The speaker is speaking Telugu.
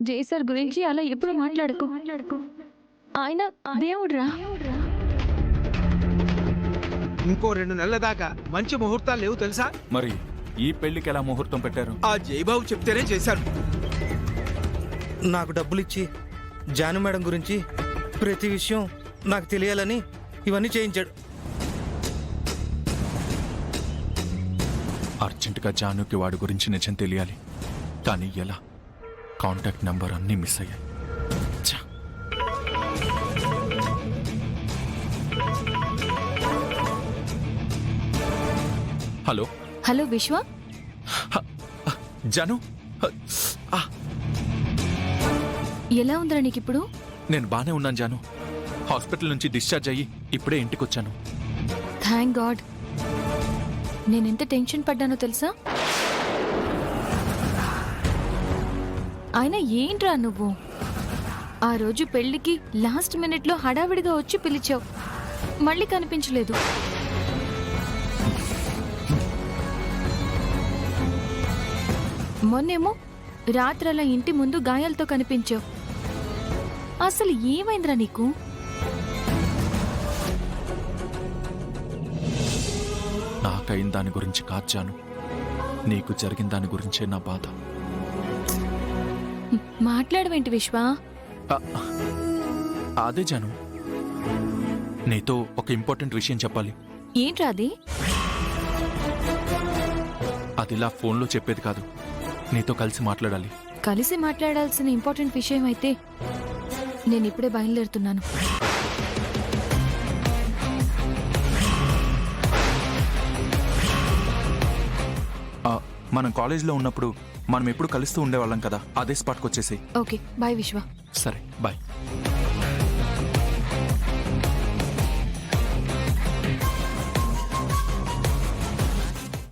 జై సార్ గురించి అలా ఎప్పుడు మాట్లాడకు. ఆయన దేవుడ్రా. ఇంకో 2 నెలల దాకా మంచి ముహూర్తాలు లేవు తెలుసా? మరి ఈ పెళ్లికి ఎలా ముహూర్తం పెట్టారు? ఆ జయబాబు చెప్తేనే చేశారు. నాకు డబ్బులిచ్చి జాను మేడం గురించి ప్రతి విషయం నాకు తెలియాలని ఇవన్నీ చేయించాడు. అర్జెంటుగా జానుకి వాడి గురించి నిజం తెలియాలి. కానీ ఎలా? కాంటాక్ట్ నెంబర్ అన్నీ మిస్ అయ్యాయి. ఛ! హలో హలో విశ్వ, జాను, ఎలా ఉందిరా నీకిప్పుడు? నేను బానే ఉన్నాను జాను. హాస్పిటల్ నుంచి డిశ్చార్జ్ అయ్యి ఇప్పుడే ఇంటికి వచ్చాను. Thank God. నేనెంత టెన్షన్ పడ్డానో తెలుసా? అయినా ఏంట్రా నువ్వు ఆ రోజు పెళ్లికి లాస్ట్ మినిట్లో హడావిడిగా వచ్చి పిలిచావు, మళ్ళీ కనిపించలేదు. మొన్నేమో రాత్రలా ఇంటి ముందు గాయాలతో కనిపించావు. అసలు ఏమైందిరా నీకు? నాకైన దాని గురించి కాదు జాను, నీకు జరిగిన దాని గురించే నా బాధ. మాట్లాడవేంటి విశ్వ? అదే జాను, నీతో ఒక ఇంపార్టెంట్ విషయం చెప్పాలి. ఏంట్రా అది? అదిలా ఫోన్లో చెప్పేది కాదు, నీతో కలిసి మాట్లాడాలి. కలిసి మాట్లాడాల్సిన ఇంపార్టెంట్ విషయం అయితే నేను ఇప్పుడే బయలుదేరుతున్నాను. మనం కాలేజీలో ఉన్నప్పుడు మనం ఎప్పుడు కలుస్తూ ఉండేవాళ్ళం కదా, అదే స్పాట్కి వచ్చేసి. ఓకే బాయ్ విశ్వ. సరే బాయ్.